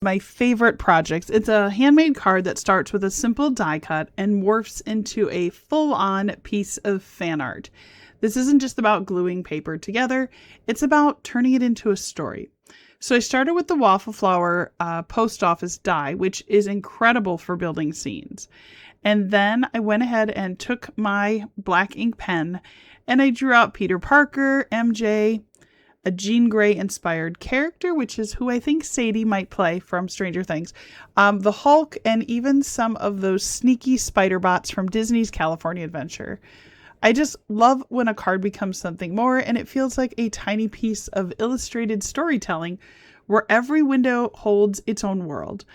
My favorite projects. It's a handmade card that starts with a simple die cut and morphs into a full-on piece of fan art. This isn't just about gluing paper together, it's about turning it into a story. So I started with the waffle flower post office die, which is incredible for building scenes. And then I went ahead and took my black ink pen and I drew out Peter Parker, MJ, a Jean Grey inspired character, which is who I think Sadie might play from Stranger Things, the Hulk, and even some of those sneaky spider bots from Disney's California Adventure. I just love when a card becomes something more, and it feels like a tiny piece of illustrated storytelling where every window holds its own world.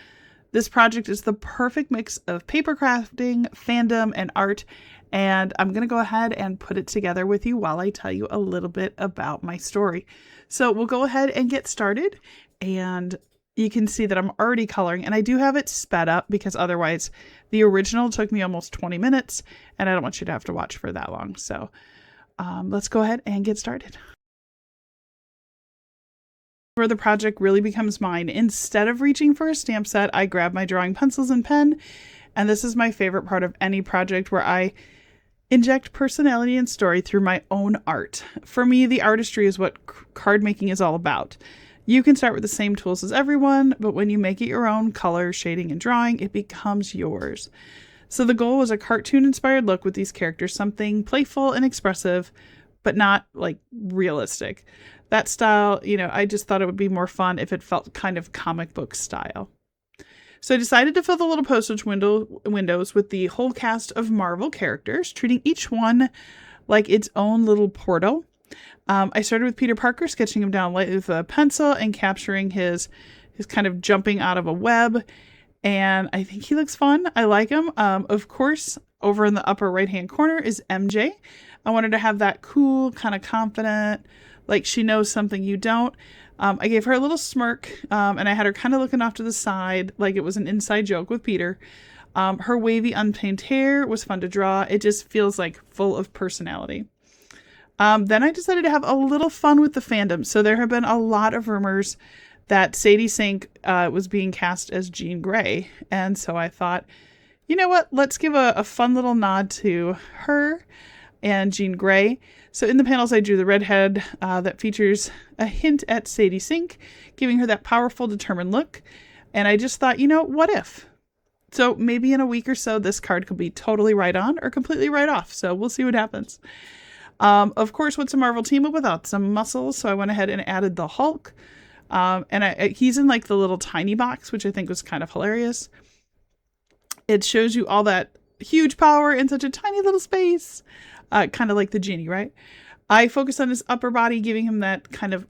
This project is the perfect mix of paper crafting, fandom, and art, and I'm going to go ahead and put it together with you while I tell you a little bit about my story. So we'll go ahead and get started, and you can see that I'm already coloring, and I do have it sped up because otherwise the original took me almost 20 minutes, and I don't want you to have to watch for that long. So let's go ahead and get started. Where the project really becomes mine, instead of reaching for a stamp set, I grab my drawing pencils and pen, and this is my favorite part of any project, where I inject personality and story through my own art. For me, the artistry is what card making is all about. You can start with the same tools as everyone, but when you make it your own, color, shading, and drawing, it becomes yours. So the goal was a cartoon-inspired look with these characters, something playful and expressive, but not like realistic. That style, I just thought it would be more fun if it felt kind of comic book style. So I decided to fill the little postage windows with the whole cast of Marvel characters, treating each one like its own little portal. I started with Peter Parker, sketching him down lightly with a pencil and capturing his kind of jumping out of a web. And I think he looks fun. I like him. Of course, over in the upper right-hand corner is MJ. I wanted to have that cool, kind of confident, like she knows something you don't. I gave her a little smirk, and I had her kind of looking off to the side like it was an inside joke with Peter. Her wavy, untamed hair was fun to draw. It just feels like full of personality. Then I decided to have a little fun with the fandom. So there have been a lot of rumors that Sadie Sink was being cast as Jean Grey. And so I thought, you know what? Let's give a fun little nod to her and Jean Grey. So in the panels, I drew the redhead that features a hint at Sadie Sink, giving her that powerful, determined look. And I just thought, what if? So maybe in a week or so, this card could be totally right on or completely right off. So we'll see what happens. Of course, what's a Marvel team up without some muscles? So I went ahead and added the Hulk. And he's in like the little tiny box, which I think was kind of hilarious. It shows you all that huge power in such a tiny little space. Kind of like the genie, right? I focused on his upper body, giving him that kind of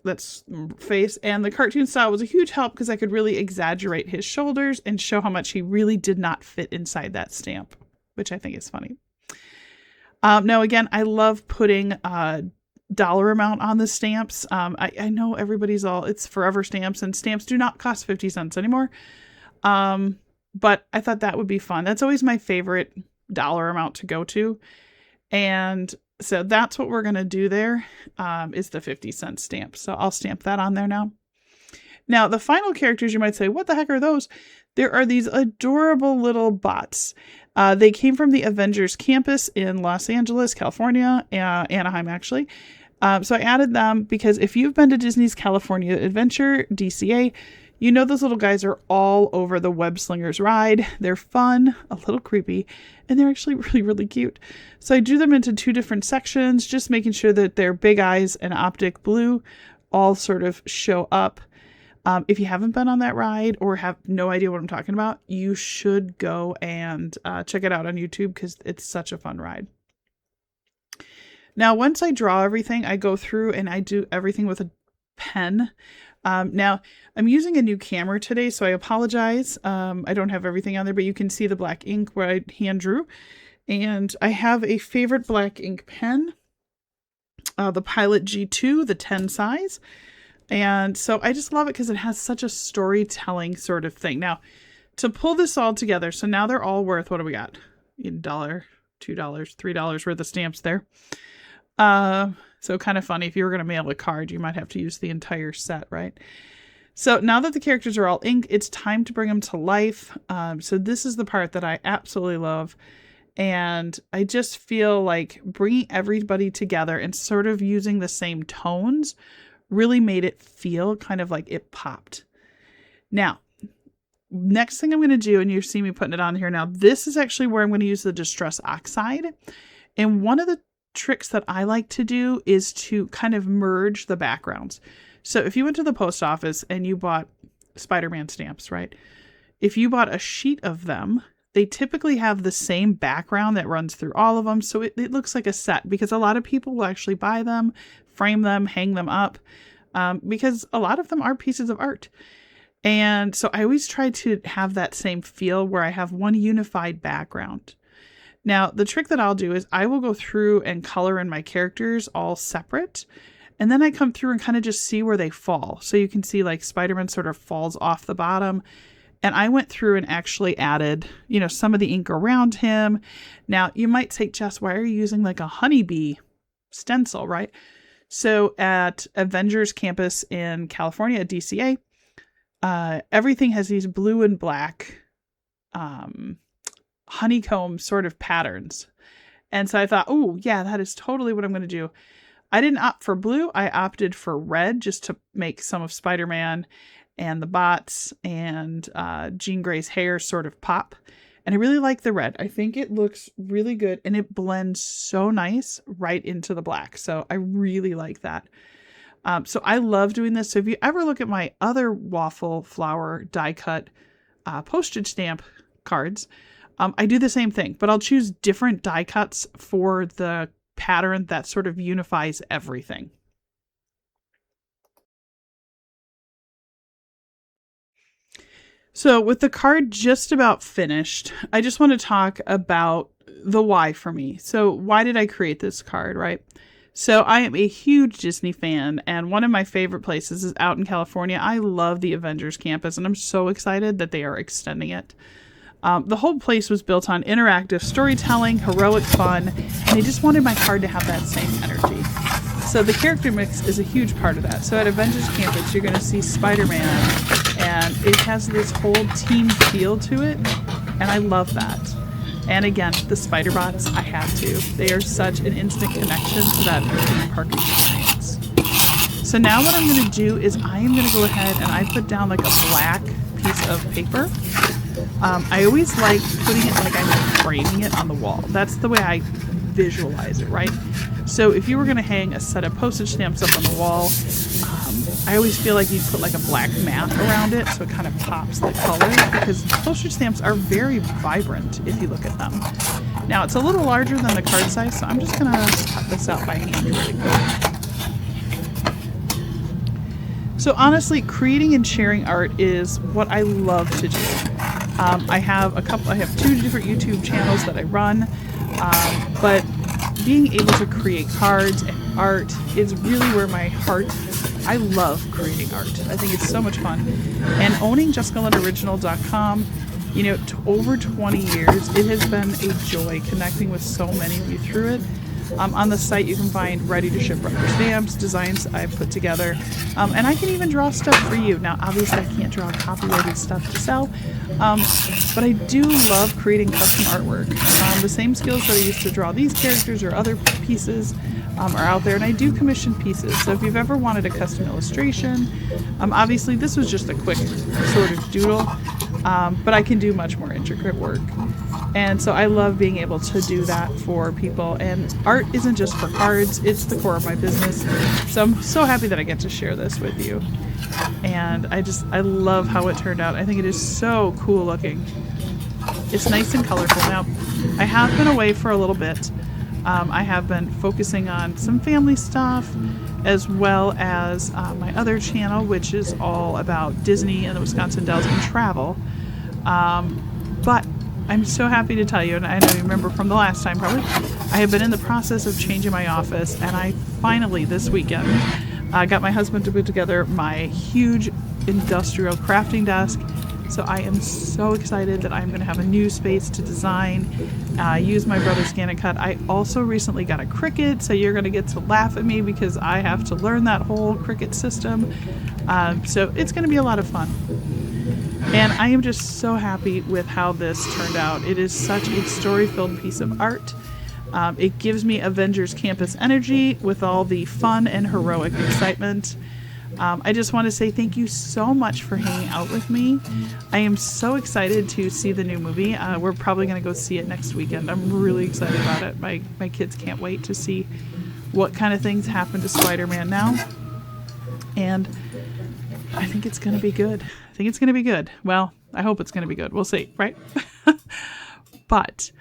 that's face. And the cartoon style was a huge help because I could really exaggerate his shoulders and show how much he really did not fit inside that stamp, which I think is funny. Now, again, I love putting dollar amount on the stamps. I know it's forever stamps, and stamps do not cost 50 cents anymore. But I thought that would be fun. That's always my favorite dollar amount to go to. And so that's what we're going to do there, is the 50-cent stamp. So I'll stamp that on there now. Now, the final characters, you might say, what the heck are those? There are these adorable little bots. They came from the Avengers campus in Los Angeles, California, Anaheim, actually. So I added them because if you've been to Disney's California Adventure, DCA, you know those little guys are all over the Web Slingers ride. They're fun, a little creepy, and they're actually really, really cute. So I drew them into two different sections, just making sure that their big eyes and optic blue all sort of show up. If you haven't been on that ride or have no idea what I'm talking about, you should go and check it out on YouTube because it's such a fun ride. Now, once I draw everything, I go through and I do everything with a pen. Now, I'm using a new camera today, so I apologize. I don't have everything on there, but you can see the black ink where I hand drew. And I have a favorite black ink pen, the Pilot G2, the 10 size. And so I just love it because it has such a storytelling sort of thing. Now, to pull this all together, so now they're all worth, what do we got? $1, $2, $3 worth of stamps there. So kind of funny, if you were going to mail a card, you might have to use the entire set, right? So now that the characters are all inked, it's time to bring them to life. So this is the part that I absolutely love. And I just feel like bringing everybody together and sort of using the same tones really made it feel kind of like it popped. Now, next thing I'm going to do, and you see me putting it on here now, this is actually where I'm going to use the Distress Oxide. And one of the tricks that I like to do is to kind of merge the backgrounds. So if you went to the post office and you bought Spider-Man stamps, right? If you bought a sheet of them, they typically have the same background that runs through all of them. So it looks like a set, because a lot of people will actually buy them, frame them, hang them up, because a lot of them are pieces of art. And so I always try to have that same feel where I have one unified background. Now, the trick that I'll do is I will go through and color in my characters all separate. And then I come through and kind of just see where they fall. So you can see like Spider-Man sort of falls off the bottom. And I went through and actually added, some of the ink around him. Now, you might say, Jess, why are you using like a honeybee stencil, right? So at Avengers campus in California at DCA, everything has these blue and black honeycomb sort of patterns. And so I thought, oh, yeah, that is totally what I'm going to do. I didn't opt for blue. I opted for red just to make some of Spider-Man and the bots and Jean Grey's hair sort of pop. And I really like the red. I think it looks really good and it blends so nice right into the black. So I really like that. So I love doing this. So if you ever look at my other waffle flower die cut postage stamp cards, I do the same thing, but I'll choose different die cuts for the pattern that sort of unifies everything. So with the card just about finished, I just want to talk about the why for me. So why did I create this card, right? So I am a huge Disney fan, and one of my favorite places is out in California. I love the Avengers campus, and I'm so excited that they are extending it. The whole place was built on interactive storytelling, heroic fun, and I just wanted my card to have that same energy. So the character mix is a huge part of that. So at Avengers Campus, you're going to see Spider-Man, and it has this whole team feel to it, and I love that. And again, the spider bots, I had to. They are such an instant connection to that theme park experience. So now what I'm going to do is I am going to go ahead and I put down like a black piece of paper. I always like putting it like I'm framing it on the wall. That's the way I visualize it, right? So if you were going to hang a set of postage stamps up on the wall, I always feel like you put like a black mat around it so it kind of pops the color, because postage stamps are very vibrant if you look at them. Now it's a little larger than the card size, so I'm just going to cut this out by hand really quick. So honestly, creating and sharing art is what I love to do. I have two different YouTube channels that I run, but being able to create cards and art is really where my heart. I love creating art. I think it's so much fun. And owning JessicaLynnOriginal.com, over 20 years, it has been a joy connecting with so many of you through it. On the site, you can find ready-to-ship rubber stamps, designs I've put together, and I can even draw stuff for you. Now, obviously, I can't draw copyrighted stuff to sell, but I do love creating custom artwork. The same skills that I used to draw these characters or other pieces are out there, and I do commission pieces. So if you've ever wanted a custom illustration, obviously, this was just a quick sort of doodle, but I can do much more intricate work. And so I love being able to do that for people. And art isn't just for cards, it's the core of my business. So I'm so happy that I get to share this with you. And I love how it turned out. I think it is so cool looking. It's nice and colorful. Now, I have been away for a little bit. I have been focusing on some family stuff, as well as my other channel, which is all about Disney and the Wisconsin Dells and travel. But I'm so happy to tell you, and I know you remember from the last time probably, I have been in the process of changing my office, and I finally, this weekend, got my husband to put together my huge industrial crafting desk. So I am so excited that I'm going to have a new space to design, use my brother's Scan and Cut. I also recently got a Cricut, so you're going to get to laugh at me because I have to learn that whole Cricut system. So it's going to be a lot of fun. And I am just so happy with how this turned out. It is such a story-filled piece of art. It gives me Avengers Campus energy with all the fun and heroic excitement. I just want to say thank you so much for hanging out with me. I am so excited to see the new movie. We're probably going to go see it next weekend. I'm really excited about it. My kids can't wait to see what kind of things happen to Spider-Man now. And I think it's going to be good. I think it's going to be good. Well, I hope it's going to be good. We'll see, right? But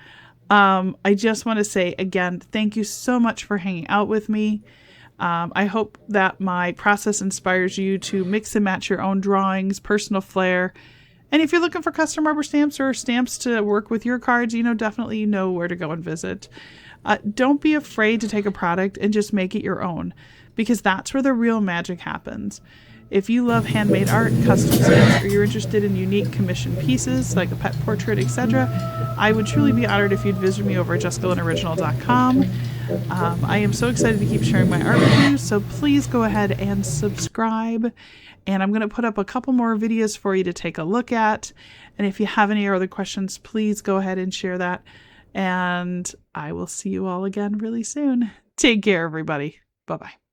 I just want to say again, thank you so much for hanging out with me. I hope that my process inspires you to mix and match your own drawings, personal flair. And if you're looking for custom rubber stamps or stamps to work with your cards, definitely know where to go and visit. Don't be afraid to take a product and just make it your own, because that's where the real magic happens. If you love handmade art, custom stamps, or you're interested in unique commissioned pieces like a pet portrait, etc., I would truly be honored if you'd visit me over at JessicaLynnOriginal.com. I am so excited to keep sharing my art with you, so please go ahead and subscribe. And I'm going to put up a couple more videos for you to take a look at. And if you have any other questions, please go ahead and share that. And I will see you all again really soon. Take care, everybody. Bye-bye.